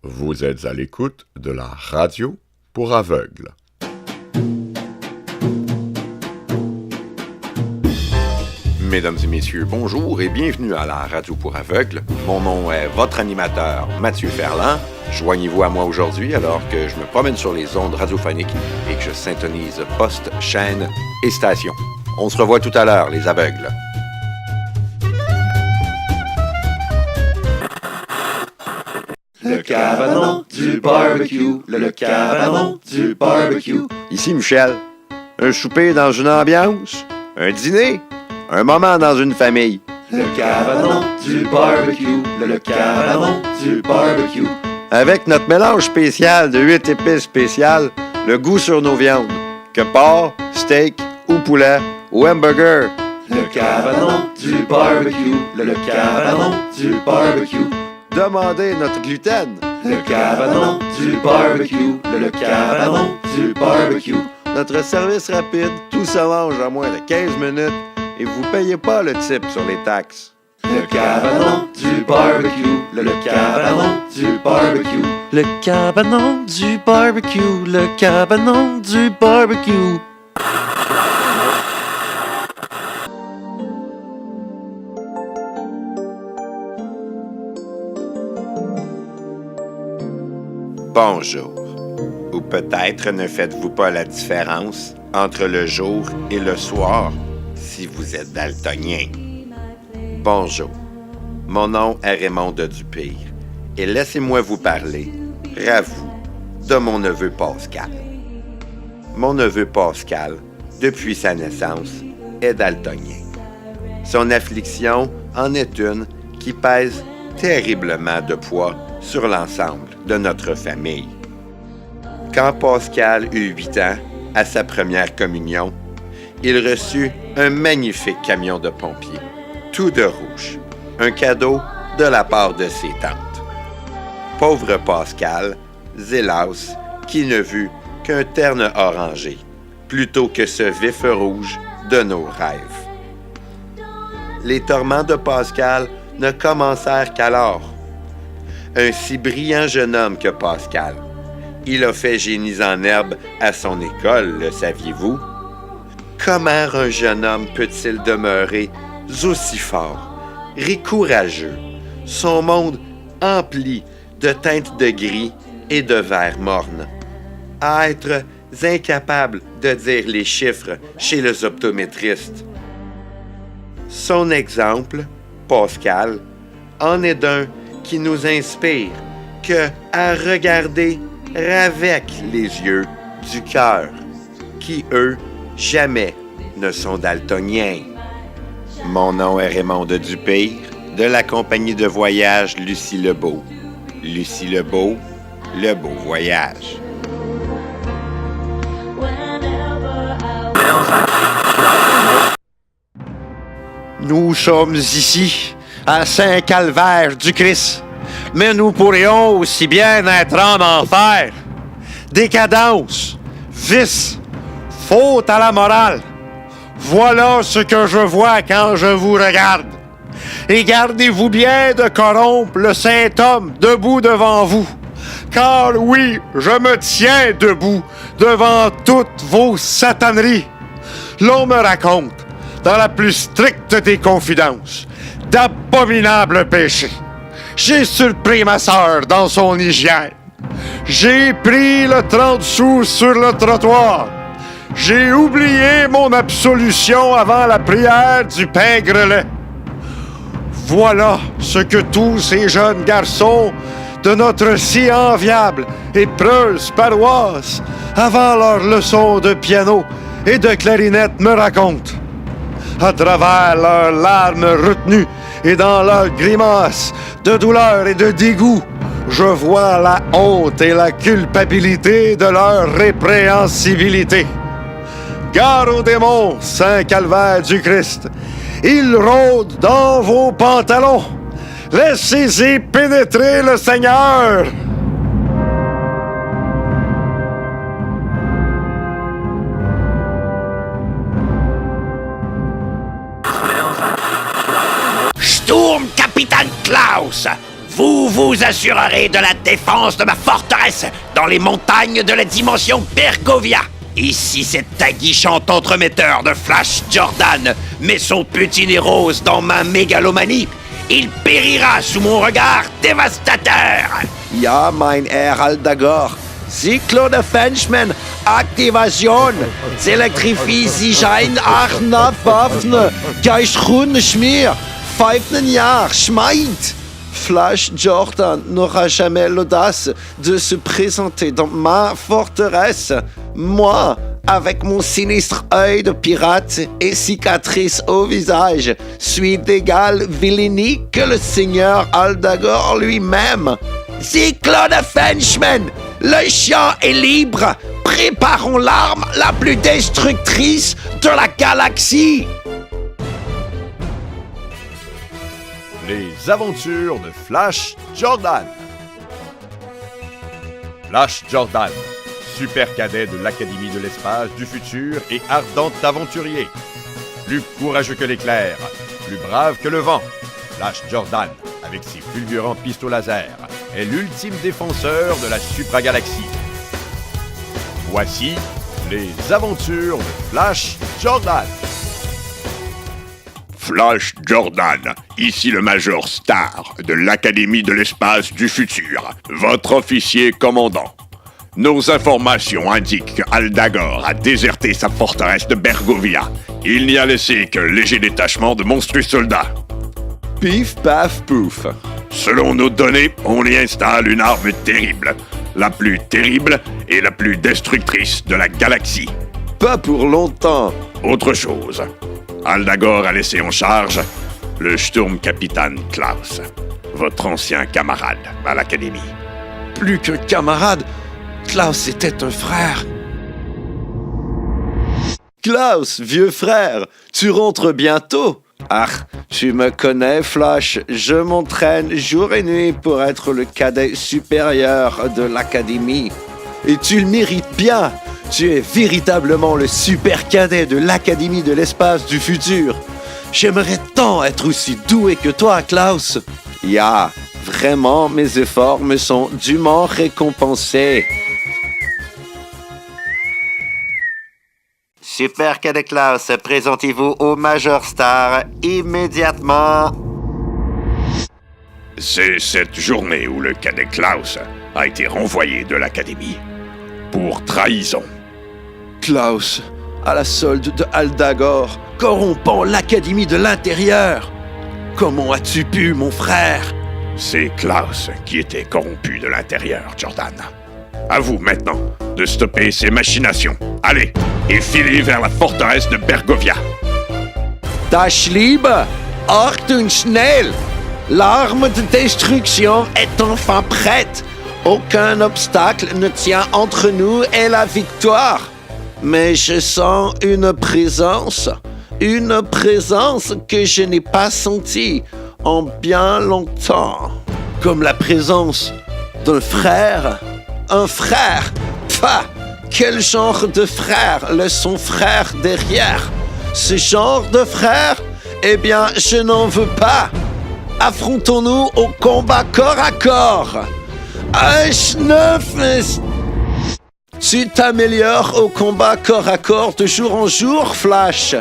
Vous êtes à l'écoute de la radio pour aveugles. Mesdames et messieurs, bonjour et bienvenue à la radio pour aveugles. Mon nom est votre animateur Mathieu Ferland. Joignez-vous à moi aujourd'hui alors que je me promène sur les ondes radiophoniques et que je syntonise postes, chaînes et stations. On se revoit tout à l'heure, les aveugles. Le cabanon du barbecue, le cabanon du barbecue. Ici Michel. Un souper dans une ambiance, un dîner, un moment dans une famille. Le cabanon du barbecue, le cabanon du barbecue. Avec notre mélange spécial de 8 épices spéciales, le goût sur nos viandes, que porc, steak ou poulet ou hamburger. Le cabanon du barbecue, le cabanon du barbecue. Demandez notre gluten. Le cabanon du barbecue, le cabanon du barbecue. Notre service rapide, tout se mange en moins de 15 minutes et vous ne payez pas le type sur les taxes. Le cabanon du barbecue, le cabanon du barbecue. Le cabanon du barbecue, le cabanon du barbecue. Bonjour. Ou peut-être ne faites-vous pas la différence entre le jour et le soir si vous êtes daltonien. Bonjour. Mon nom est Raymond de Dupire et laissez-moi vous parler, ravou, de mon neveu Pascal. Mon neveu Pascal, depuis sa naissance, est daltonien. Son affliction en est une qui pèse terriblement de poids sur l'ensemble de notre famille. Quand Pascal eut 8 ans, à sa première communion, il reçut un magnifique camion de pompiers, tout de rouge, un cadeau de la part de ses tantes. Pauvre Pascal, zélas, qui ne vit qu'un terne orangé, plutôt que ce vif rouge de nos rêves. Les tourments de Pascal ne commencèrent qu'alors. Un si brillant jeune homme que Pascal. Il a fait génie en herbe à son école, le saviez-vous? Comment un jeune homme peut-il demeurer aussi fort, courageux, son monde empli de teintes de gris et de vert morne, à être incapable de dire les chiffres chez les optométristes? Son exemple, Pascal, en est d'un qui nous inspire que à regarder avec les yeux du cœur, qui, eux, jamais ne sont daltoniens. Mon nom est Raymond de Dupire, de la compagnie de voyage Lucie Lebeau. Lucie Lebeau, le beau voyage. Nous sommes ici, à Saint-Calvaire-du-Christ, mais nous pourrions aussi bien être en enfer. Décadence, vice, faute à la morale. Voilà ce que je vois quand je vous regarde. Et gardez-vous bien de corrompre le saint homme debout devant vous. Car oui, je me tiens debout devant toutes vos sataneries. L'on me raconte, dans la plus stricte des confidences, d'abominables péchés. J'ai surpris ma sœur dans son hygiène. J'ai pris le 30 sous sur le trottoir. J'ai oublié mon absolution avant la prière du pain grelais. Voilà ce que tous ces jeunes garçons de notre si enviable et preuse paroisse, avant leur leçon de piano et de clarinette, me racontent. À travers leurs larmes retenues et dans leurs grimaces de douleur et de dégoût, je vois la honte et la culpabilité de leur répréhensibilité. Gare aux démons, Saint-Calvaire-du-Christ, ils rôdent dans vos pantalons. Laissez-y pénétrer le Seigneur. Sturm, Capitaine Klaus! Vous vous assurerez de la défense de ma forteresse dans les montagnes de la dimension Bergovia. Ici, cet aguichant entremetteur de Flash Jordan met son petit nez rose dans ma mégalomanie. Il périra sous mon regard dévastateur. Ja, mein Herr Aldagor. Cyclone Fenchman, Aktivation. Selektrifie sich ein Achner Waffen. Geistchun Schmier. Pfeifen Jahr, Schmeid. Flash Jordan n'aura jamais l'audace de se présenter dans ma forteresse. Moi, avec mon sinistre œil de pirate et cicatrice au visage, suis d'égale vilainie que le seigneur Aldagor lui-même. Cyclone Fenchman, le chien est libre. Préparons l'arme la plus destructrice de la galaxie. Les aventures de Flash Jordan. Flash Jordan, super cadet de l'Académie de l'espace du futur et ardent aventurier. Plus courageux que l'éclair, plus brave que le vent, Flash Jordan, avec ses fulgurants pistolets laser, est l'ultime défenseur de la supragalaxie. Voici les aventures de Flash Jordan. Flash Jordan, ici le Major Star de l'Académie de l'espace du futur, votre officier commandant. Nos informations indiquent qu'Aldagor a déserté sa forteresse de Bergovia. Il n'y a laissé qu'un léger détachement de monstrueux soldats. Pif, paf, pouf. Selon nos données, on y installe une arme terrible. La plus terrible et la plus destructrice de la galaxie. Pas pour longtemps. Autre chose. Aldagor a laissé en charge le Sturmkapitän Klaus, votre ancien camarade à l'Académie. Plus qu'un camarade, Klaus était un frère. Klaus, vieux frère, tu rentres bientôt. Ah, tu me connais, Flash, je m'entraîne jour et nuit pour être le cadet supérieur de l'Académie. Et tu le mérites bien. Tu es véritablement le super cadet de l'Académie de l'espace du futur. J'aimerais tant être aussi doué que toi, Klaus. Ya, vraiment, mes efforts me sont dûment récompensés. Super cadet Klaus, présentez-vous au Major Star immédiatement. C'est cette journée où le cadet Klaus a été renvoyé de l'Académie pour trahison. Klaus, à la solde de Aldagor, corrompant l'Académie de l'intérieur. Comment as-tu pu, mon frère? C'est Klaus qui était corrompu de l'intérieur, Jordan. À vous maintenant de stopper ces machinations. Allez, et filez vers la forteresse de Bergovia. Das Liebe, Achtung schnell! L'arme de destruction est enfin prête. Aucun obstacle ne tient entre nous et la victoire. Mais je sens une présence que je n'ai pas sentie en bien longtemps. Comme la présence d'un frère. Un frère? Pah! Quel genre de frère? Son frère derrière. Ce genre de frère? Eh bien, je n'en veux pas. Affrontons-nous au combat corps à corps. Tu t'améliores au combat corps à corps de jour en jour, Flash.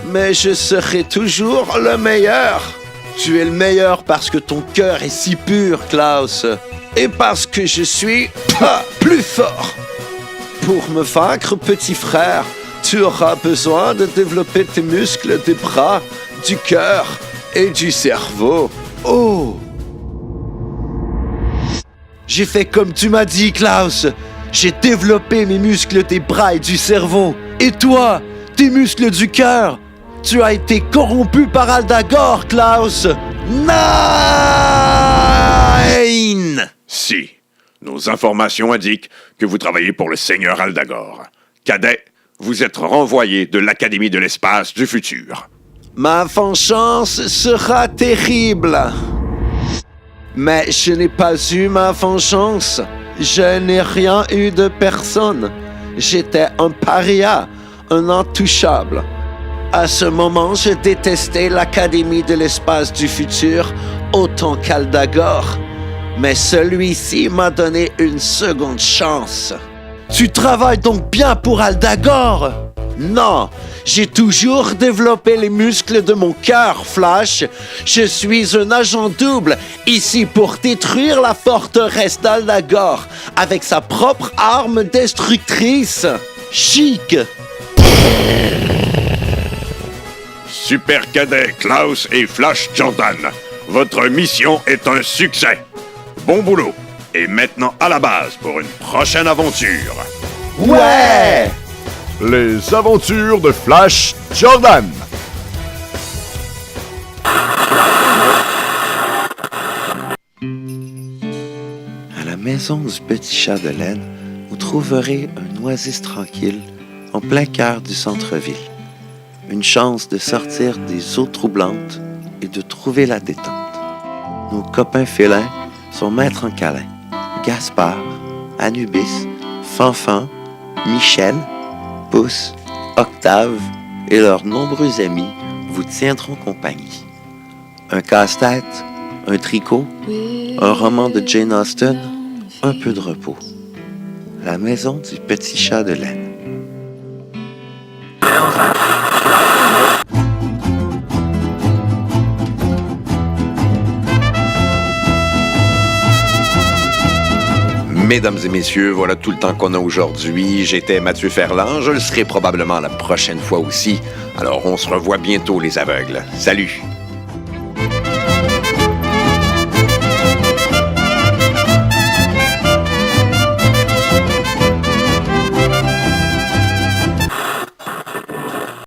Mais je serai toujours le meilleur. Tu es le meilleur parce que ton cœur est si pur, Klaus. Et parce que je suis plus fort. Pour me vaincre, petit frère, tu auras besoin de développer tes muscles des bras, du cœur et du cerveau. Oh! J'ai fait comme tu m'as dit, Klaus. J'ai développé mes muscles des bras et du cerveau. Et toi, tes muscles du cœur? Tu as été corrompu par Aldagor, Klaus. Nein! Si, nos informations indiquent que vous travaillez pour le Seigneur Aldagor. Cadet, vous êtes renvoyé de l'Académie de l'espace du futur. Ma vengeance sera terrible. Mais je n'ai pas eu ma vengeance. Je n'ai rien eu de personne. J'étais un paria, un intouchable. À ce moment, je détestais l'Académie de l'espace du futur autant qu'Aldagor. Mais celui-ci m'a donné une seconde chance. Tu travailles donc bien pour Aldagor? Non, j'ai toujours développé les muscles de mon cœur, Flash. Je suis un agent double, ici pour détruire la forteresse d'Aldagor avec sa propre arme destructrice. Chic! Super Cadet Klaus et Flash Jordan, votre mission est un succès. Bon boulot. Et maintenant à la base pour une prochaine aventure. Ouais! Les aventures de Flash Jordan. À la maison du petit chat de laine, vous trouverez un oasis tranquille en plein cœur du centre-ville. Une chance de sortir des eaux troublantes et de trouver la détente. Nos copains félins sont maîtres en câlin. Gaspard, Anubis, Fanfan, Michel, Pouce, Octave et leurs nombreux amis vous tiendront compagnie. Un casse-tête, un tricot, un roman de Jane Austen, un peu de repos. La maison du petit chat de laine. Mesdames et messieurs, voilà tout le temps qu'on a aujourd'hui. J'étais Mathieu Ferland, je le serai probablement la prochaine fois aussi. Alors on se revoit bientôt les aveugles. Salut!